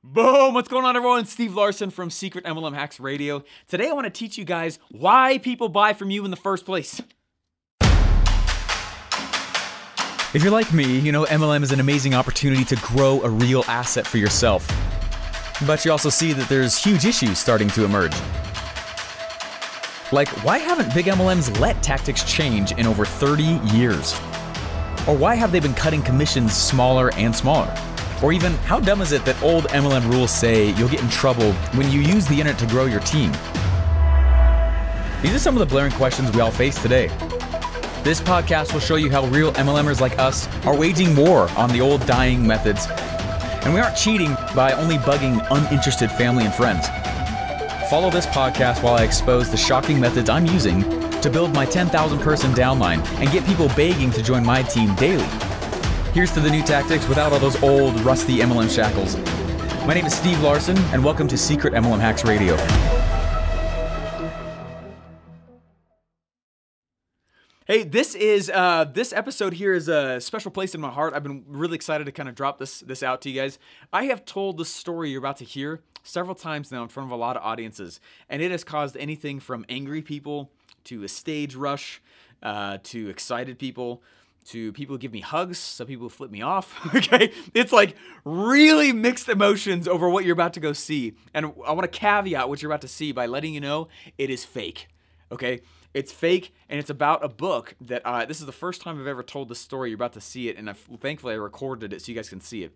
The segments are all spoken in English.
Boom! What's going on, everyone? Steve Larson from Secret MLM Hacks Radio. Today I want to teach you guys why people buy from you in the first place. If you're like me, you know MLM is an amazing opportunity to grow a real asset for yourself. But you also see that there's huge issues starting to emerge. Like, why haven't big MLMs let tactics change in over 30 years? Or why have they been cutting commissions smaller and smaller? Or even, how dumb is it that old MLM rules say you'll get in trouble when you use the internet to grow your team? These are some of the blaring questions we all face today. This podcast will show you how real MLMers like us are waging war on the old dying methods. And we aren't cheating by only bugging uninterested family and friends. Follow this podcast while I expose the shocking methods I'm using to build my 10,000 person downline and get people begging to join my team daily. Here's to the new tactics without all those old, rusty MLM shackles. My name is Steve Larson, and welcome to Secret MLM Hacks Radio. Hey, this episode here is a special place in my heart. I've been really excited to kind of drop this out to you guys. I have told the story you're about to hear several times now in front of a lot of audiences, and it has caused anything from angry people to a stage rush to excited people, to people who give me hugs, some people who flip me off, okay? It's like really mixed emotions over what you're about to go see. And I want to caveat what you're about to see by letting you know it is fake, okay? It's fake, and it's about a book that, this is the first time I've ever told this story. You're about to see it, and thankfully I recorded it so you guys can see it,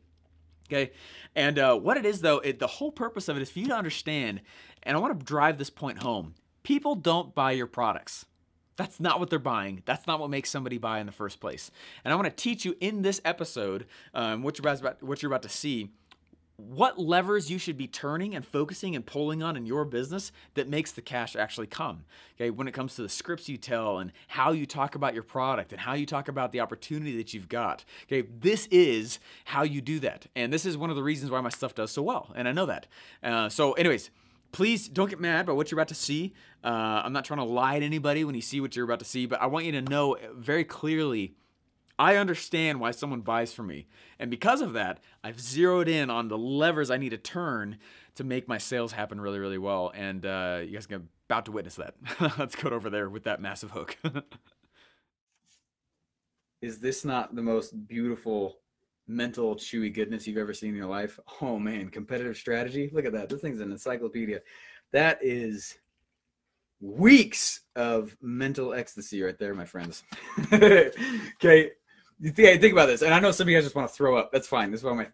okay? And what it is, though, the whole purpose of it is for you to understand, and I want to drive this point home. People don't buy your products. That's not what they're buying. That's not what makes somebody buy in the first place. And I want to teach you in this episode, what you're about to see, what levers you should be turning and focusing and pulling on in your business that makes the cash actually come. Okay, when it comes to the scripts you tell and how you talk about your product and how you talk about the opportunity that you've got. Okay, this is how you do that. And this is one of the reasons why my stuff does so well. And I know that. So anyways, please don't get mad by what you're about to see. I'm not trying to lie to anybody when you see what you're about to see, but I want you to know very clearly, I understand why someone buys from me. And because of that, I've zeroed in on the levers I need to turn to make my sales happen really, really well. And you guys are about to witness that. Let's go over there with that massive hook. Is this not the most beautiful mental chewy goodness you've ever seen in your life? Oh man, competitive strategy. Look at that. This thing's an encyclopedia. That is weeks of mental ecstasy right there, my friends. Okay. Think about this. And I know some of you guys just want to throw up. That's fine.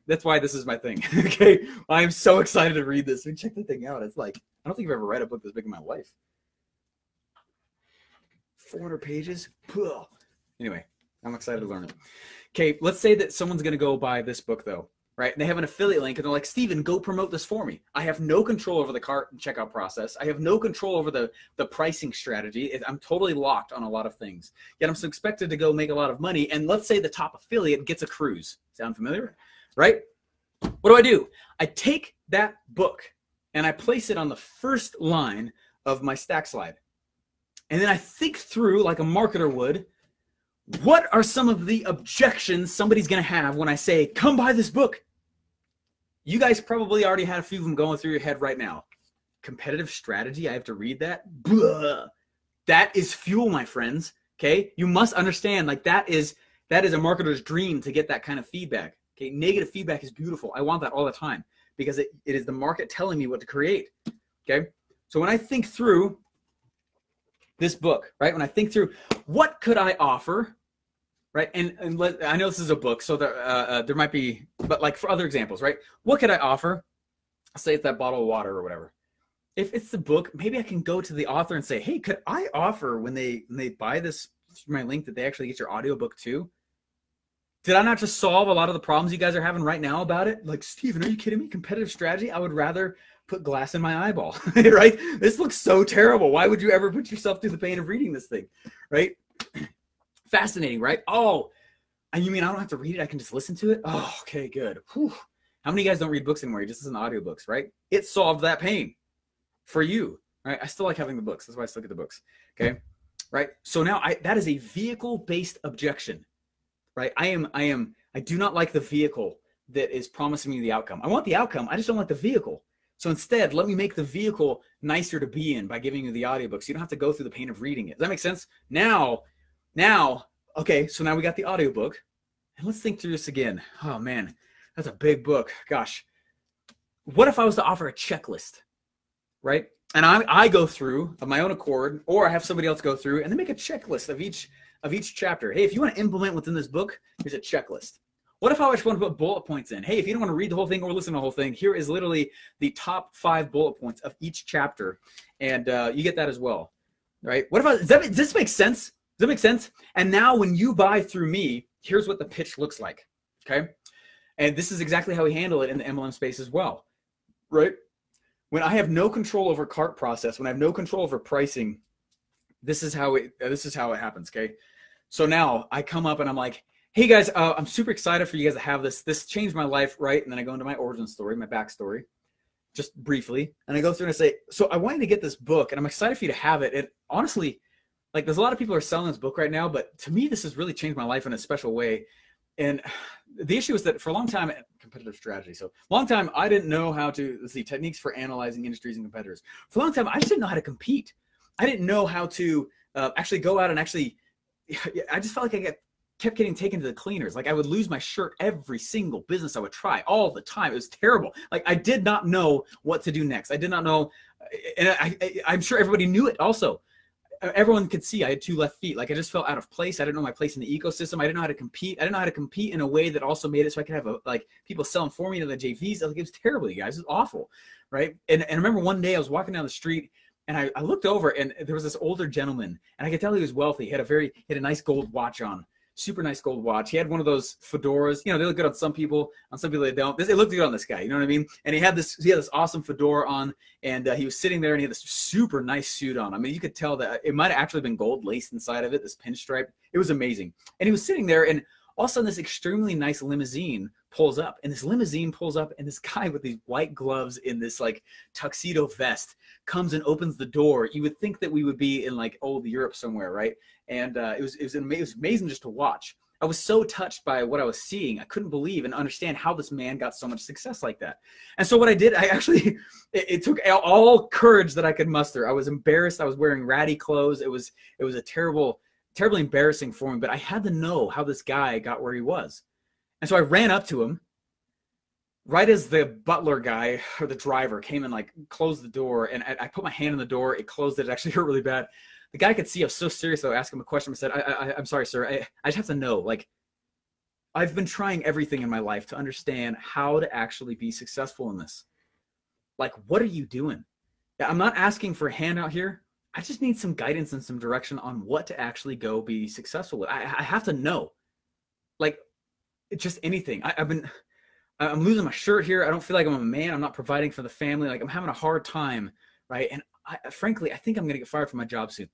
That's why this is my thing. Okay. I'm so excited to read this. I mean, check the thing out. It's like, I don't think I've ever read a book this big in my life. 400 pages. Anyway, I'm excited to learn it. Okay, let's say that someone's going to go buy this book, though, right? And they have an affiliate link, and they're like, Steven, go promote this for me. I have no control over the cart and checkout process. I have no control over the pricing strategy. I'm totally locked on a lot of things. Yet I'm so expected to go make a lot of money, and let's say the top affiliate gets a cruise. Sound familiar? Right? What do? I take that book, and I place it on the first line of my stack slide. And then I think through, like a marketer would, what are some of the objections somebody's going to have when I say, come buy this book? You guys probably already had a few of them going through your head right now. Competitive strategy, I have to read that? Blah. That is fuel, my friends. Okay? You must understand, like that is a marketer's dream to get that kind of feedback. Okay? Negative feedback is beautiful. I want that all the time because it is the market telling me what to create. Okay? So when I think through this book, right? When I think through what could I offer, right? And I know this is a book, so there might be, but like for other examples, right? What could I offer? Say it's that bottle of water or whatever. If it's the book, maybe I can go to the author and say, hey, could I offer when they buy this through my link that they actually get your audiobook too? Did I not just solve a lot of the problems you guys are having right now about it? Like, Steven, are you kidding me? Competitive strategy? I would rather put glass in my eyeball, right? This looks so terrible. Why would you ever put yourself through the pain of reading this thing, right? Fascinating, right? Oh, and you mean I don't have to read it? I can just listen to it? Oh, okay, good. Whew. How many of you guys don't read books anymore? You just listen to audiobooks, right? It solved that pain for you, right? I still like having the books. That's why I still get the books, okay? Right? So now that is a vehicle-based objection, right? I do not like the vehicle that is promising me the outcome. I want the outcome. I just don't like the vehicle. So instead, let me make the vehicle nicer to be in by giving you the audiobook, so you don't have to go through the pain of reading it. Does that make sense? Now, okay, so now we got the audiobook. And let's think through this again. Oh, man, that's a big book. Gosh. What if I was to offer a checklist, right? And I go through of my own accord, or I have somebody else go through, and they make a checklist of each chapter. Hey, if you want to implement what's in this book, here's a checklist. What if I just want to put bullet points in? Hey, if you don't want to read the whole thing or listen to the whole thing, here is literally the top 5 bullet points of each chapter, and you get that as well, right? What if does this make sense? Does that make sense? And now when you buy through me, here's what the pitch looks like, okay? And this is exactly how we handle it in the MLM space as well, right? When I have no control over cart process, when I have no control over pricing, this is how it happens, okay? So now I come up and I'm like, hey guys, I'm super excited for you guys to have this. This changed my life, right? And then I go into my origin story, my backstory, just briefly. And I go through and I say, so I want you to get this book and I'm excited for you to have it. And honestly, like there's a lot of people who are selling this book right now, but to me, this has really changed my life in a special way. And the issue is that for a long time, competitive strategy. So a long time, I didn't know how to, techniques for analyzing industries and competitors. For a long time, I just didn't know how to compete. I didn't know how to actually go out and actually, I just felt like I kept getting taken to the cleaners. Like I would lose my shirt every single business I would try all the time. It was terrible. Like I did not know what to do next. I did not know. And I'm sure everybody knew it also. Everyone could see I had 2 left feet. Like I just felt out of place. I didn't know my place in the ecosystem. I didn't know how to compete. I didn't know how to compete in a way that also made it so I could have like people selling for me to the JVs. Like it was terrible, you guys. It was awful, right? And I remember one day I was walking down the street and I looked over and there was this older gentleman and I could tell he was wealthy. He had a nice gold watch on. Super nice gold watch. He had one of those fedoras. You know, they look good on some people they don't. It looked good on this guy. You know what I mean? And he had this awesome fedora on, and he was sitting there, and he had this super nice suit on. I mean, you could tell that it might have actually been gold laced inside of it. This pinstripe. It was amazing. And he was sitting there, and all of a sudden, this extremely nice limousine pulls up, and this limousine pulls up, and this guy with these white gloves in this like tuxedo vest comes and opens the door. You would think that we would be in like old Europe somewhere, right? And it was amazing just to watch. I was so touched by what I was seeing. I couldn't believe and understand how this man got so much success like that. And so what I did, it took all courage that I could muster. I was embarrassed. I was wearing ratty clothes. It was a terribly embarrassing for me, but I had to know how this guy got where he was. And so I ran up to him right as the butler guy or the driver came and like closed the door, and I put my hand in the door. It closed it. It actually hurt really bad. The guy could see I was so serious. I asked him a question. I said, I'm sorry, sir. I just have to know, like, I've been trying everything in my life to understand how to actually be successful in this. Like, what are you doing? I'm not asking for a handout here. I just need some guidance and some direction on what to actually go be successful with. I have to know, like, just anything. I'm losing my shirt here. I don't feel like I'm a man. I'm not providing for the family. Like, I'm having a hard time, right? And frankly, I think I'm going to get fired from my job soon.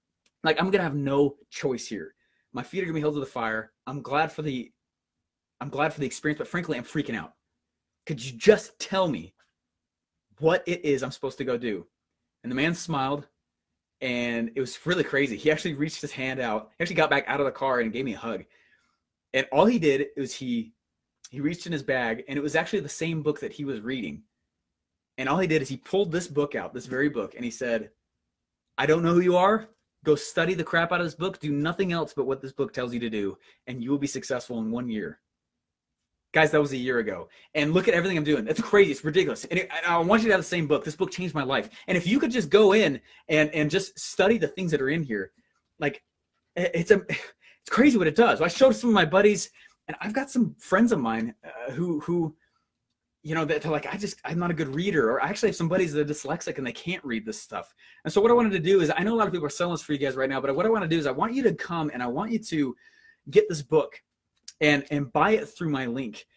Like, I'm going to have no choice here. My feet are going to be held to the fire. I'm glad for the experience, but frankly, I'm freaking out. Could you just tell me what it is I'm supposed to go do? And the man smiled, and it was really crazy. He actually reached his hand out. He actually got back out of the car and gave me a hug. And all he did was he reached in his bag, and it was actually the same book that he was reading. And all he did is he pulled this book out, this very book, and he said, I don't know who you are. Go study the crap out of this book. Do nothing else but what this book tells you to do, and you will be successful in 1 year. Guys, that was a year ago. And look at everything I'm doing. It's crazy. It's ridiculous. And I want you to have the same book. This book changed my life. And if you could just go in and just study the things that are in here, like, it's crazy what it does. I showed some of my buddies, and I've got some friends of mine who you know, that they're like, I'm not a good reader. Or I actually have some buddies that are dyslexic and they can't read this stuff. And so what I wanted to do is, I know a lot of people are selling this for you guys right now, but what I want to do is I want you to come and I want you to get this book and buy it through my link.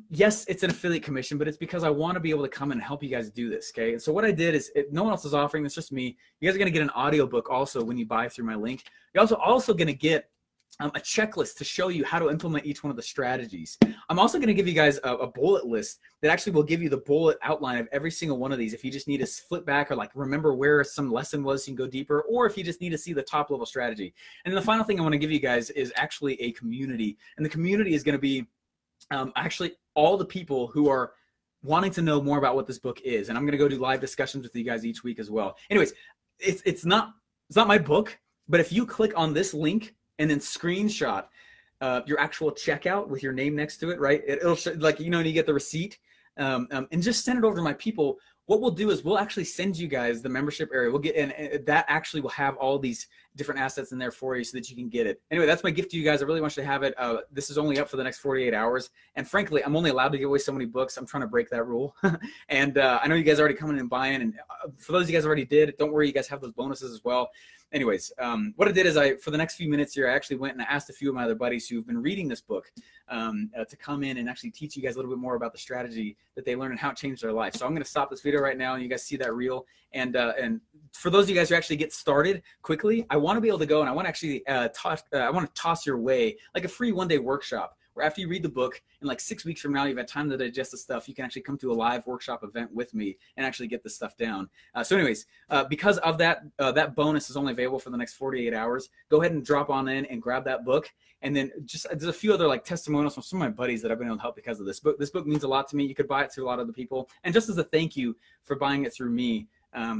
Yes, it's an affiliate commission, but it's because I want to be able to come and help you guys do this. Okay. And so what I did is, no one else is offering this, just me. You guys are going to get an audiobook also when you buy through my link. You're also going to get a checklist to show you how to implement each one of the strategies. I'm also going to give you guys a bullet list that actually will give you the bullet outline of every single one of these. If you just need to flip back or like remember where some lesson was, so you can go deeper, or if you just need to see the top level strategy. And then the final thing I want to give you guys is actually a community. And the community is going to be actually all the people who are wanting to know more about what this book is. And I'm going to go do live discussions with you guys each week as well. Anyways, it's not my book, but if you click on this link and then screenshot your actual checkout with your name next to it, right? It'll show, like, you know, you get the receipt, and just send it over to my people. What we'll do is we'll actually send you guys the membership area. We'll get, and that actually will have all these different assets in there for you so that you can get it. Anyway, that's my gift to you guys. I really want you to have it. This is only up for the next 48 hours. And frankly, I'm only allowed to give away so many books. I'm trying to break that rule. And I know you guys are already coming and buying. And for those of you guys already did, don't worry, you guys have those bonuses as well. Anyways, what I did is for the next few minutes here, I actually went and I asked a few of my other buddies who've been reading this book to come in and actually teach you guys a little bit more about the strategy that they learned and how it changed their life. So I'm going to stop this video right now and you guys see that reel. And for those of you guys who actually get started quickly, I want to be able to go and I want to actually I want to toss your way like a free one-day workshop where after you read the book in like 6 weeks from now, you've had time to digest the stuff. You can actually come to a live workshop event with me and actually get this stuff down. So anyways, because of that, that bonus is only available for the next 48 hours. Go ahead and drop on in and grab that book. And then just there's a few other like testimonials from some of my buddies that I've been able to help because of this book. This book means a lot to me. You could buy it through a lot of the people. And just as a thank you for buying it through me,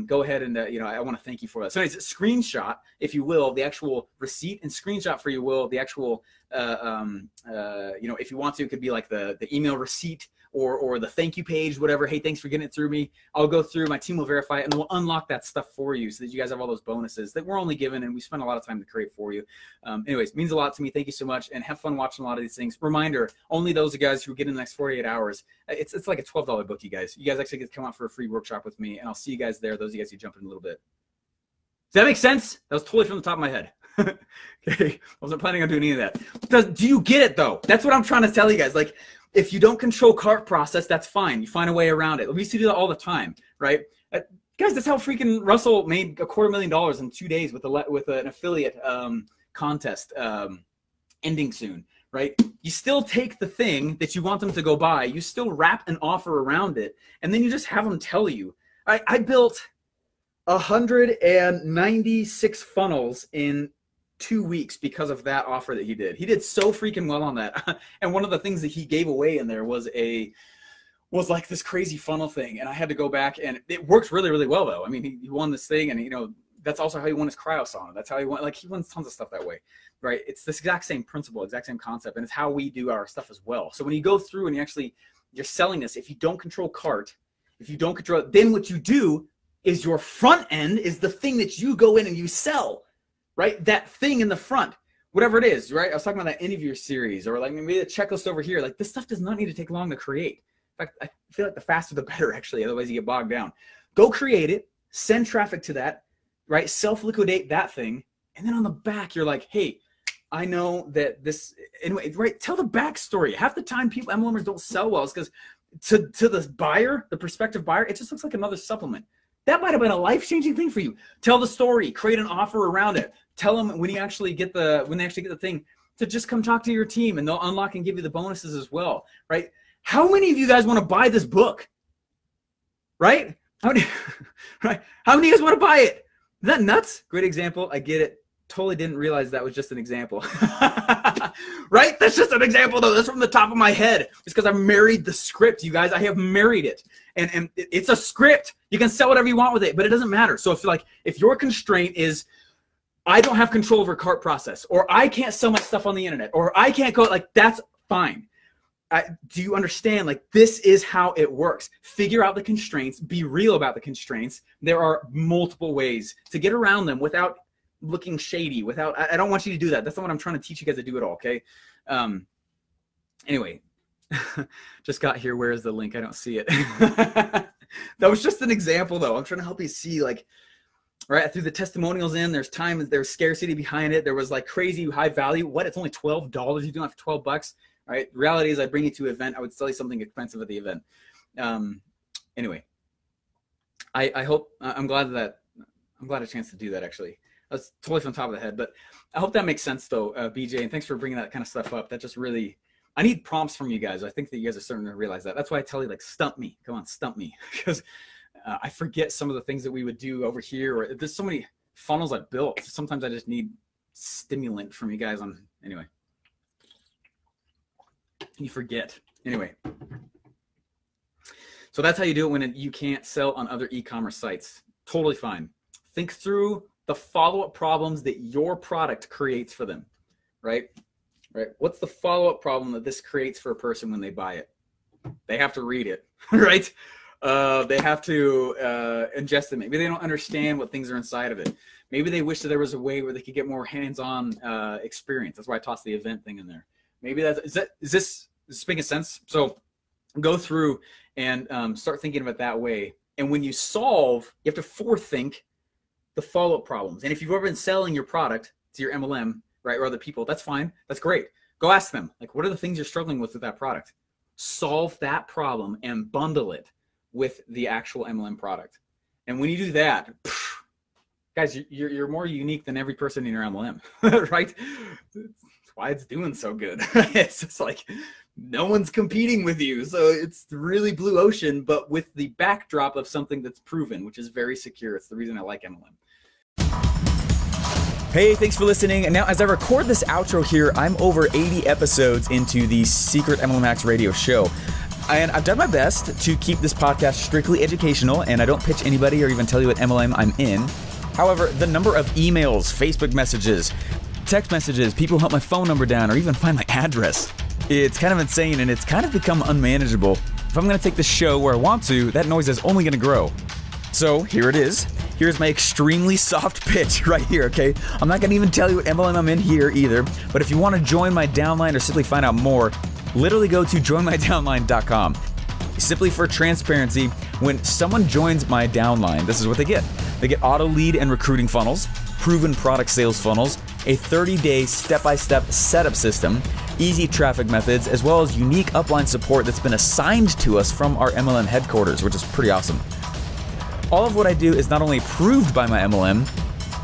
go ahead and, you know, I want to thank you for that. So anyways, screenshot, if you will, the actual receipt and screenshot for you will, the actual, you know, if you want to, it could be like the email receipt or the thank you page, whatever. Hey, thanks for getting it through me. I'll go through, my team will verify it and we'll unlock that stuff for you so that you guys have all those bonuses that we're only given and we spend a lot of time to create for you. Anyways, means a lot to me. Thank you so much and have fun watching a lot of these things. Reminder, only those guys who get in the next 48 hours. It's like a $12 book, you guys. You guys actually get to come out for a free workshop with me and I'll see you guys there. Those of you guys who jump in a little bit. Does that make sense? That was totally from the top of my head. Okay, I wasn't planning on doing any of that. Do you get it though? That's what I'm trying to tell you guys. Like, if you don't control cart process, that's fine. You find a way around it. We used to do that all the time, right? Guys, that's how freaking Russell made $250,000 in 2 days with an affiliate contest ending soon, right? You still take the thing that you want them to go buy. You still wrap an offer around it, and then you just have them tell you. I built 196 funnels in 2 weeks because of that offer that he did. He did so freaking well on that. And one of the things that he gave away in there was like this crazy funnel thing. And I had to go back and it works really, really well though. I mean, he won this thing and you know, that's also how he won his cryo sauna. That's how he won, like he won tons of stuff that way, right? It's this exact same principle, exact same concept. And it's how we do our stuff as well. So when you go through and you're selling this, if you don't control cart, if you don't control it, then what you do is your front end is the thing that you go in and you sell. Right? That thing in the front, whatever it is, right? I was talking about that interview series or like maybe the checklist over here. Like this stuff does not need to take long to create. In fact, I feel like the faster the better actually. Otherwise you get bogged down. Go create it, send traffic to that, right? Self-liquidate that thing. And then on the back, you're like, hey, I know that this, anyway, right? Tell the backstory. Half the time people, MLMers don't sell well is because to the buyer, the prospective buyer, it just looks like another supplement. That might have been a life-changing thing for you. Tell the story, create an offer around it. Tell them when they actually get the thing to just come talk to your team and they'll unlock and give you the bonuses as well, right? How many of you guys want to buy this book? Right? Right? How many of you guys want to buy it? Is that nuts? Great example. I get it. Totally didn't realize that was just an example. Right? That's just an example though. That's from the top of my head. It's because I married the script, you guys. I have married it. And it's a script. You can sell whatever you want with it, but it doesn't matter. So if your constraint is I don't have control over cart process, or I can't sell my stuff on the internet, or I can't go, like, that's fine. Do you understand? Like, this is how it works. Figure out the constraints. Be real about the constraints. There are multiple ways to get around them without looking shady. I don't want you to do that. That's not what I'm trying to teach you guys to do at all, okay? Anyway, just got here. Where is the link? I don't see it. That was just an example, though. I'm trying to help you see, like, right, through the testimonials there's time, there's scarcity behind it. There was like crazy high value. What? It's only $12. You do it for 12 bucks. Right? The reality is I bring you to an event. I would sell you something expensive at the event. Anyway, I hope, I'm glad a chance to do that actually. That's totally from the top of the head, but I hope that makes sense though, BJ, and thanks for bringing that kind of stuff up. That just really, I need prompts from you guys. I think that you guys are starting to realize that. That's why I tell you, like, stump me. Come on, stump me. Because I forget some of the things that we would do over here, or there's so many funnels I've built. Sometimes I just need stimulant from you guys on, anyway. You forget. Anyway, so that's how you do it when you can't sell on other e-commerce sites. Totally fine. Think through the follow-up problems that your product creates for them, right? Right. What's the follow-up problem that this creates for a person when they buy it? They have to read it, right? They have to ingest it. Maybe they don't understand what things are inside of it. Maybe they wish that there was a way where they could get more hands-on experience. That's why I tossed the event thing in there. Maybe is this making sense? So go through and start thinking of it that way. And when you solve, you have to forethink the follow-up problems. And if you've ever been selling your product to your MLM, right, or other people, that's fine. That's great. Go ask them, like, what are the things you're struggling with that product? Solve that problem and bundle it with the actual MLM product. And when you do that, guys, you're more unique than every person in your MLM, right? That's why it's doing so good. It's just like no one's competing with you. So it's really blue ocean, but with the backdrop of something that's proven, which is very secure. It's the reason I like MLM. Hey, thanks for listening. And now as I record this outro here, I'm over 80 episodes into the Secret MLM Hacks radio show. And I've done my best to keep this podcast strictly educational, and I don't pitch anybody or even tell you what MLM I'm in. However, the number of emails, Facebook messages, text messages, people who hunt my phone number down or even find my address, it's kind of insane, and it's kind of become unmanageable. If I'm going to take the show where I want to, that noise is only going to grow. So here it is. Here's my extremely soft pitch right here, okay? I'm not going to even tell you what MLM I'm in here either, but if you want to join my downline or simply find out more, literally go to joinmydownline.com. Simply for transparency, when someone joins my downline, this is what they get. They get auto lead and recruiting funnels, proven product sales funnels, a 30-day step-by-step setup system, easy traffic methods, as well as unique upline support that's been assigned to us from our MLM headquarters, which is pretty awesome. All of what I do is not only approved by my MLM,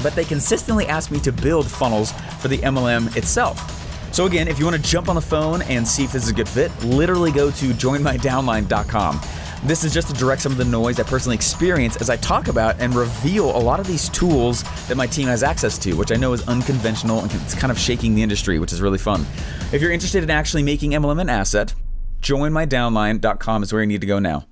but they consistently ask me to build funnels for the MLM itself. So again, if you want to jump on the phone and see if this is a good fit, literally go to joinmydownline.com. This is just to direct some of the noise I personally experience as I talk about and reveal a lot of these tools that my team has access to, which I know is unconventional and it's kind of shaking the industry, which is really fun. If you're interested in actually making MLM an asset, joinmydownline.com is where you need to go now.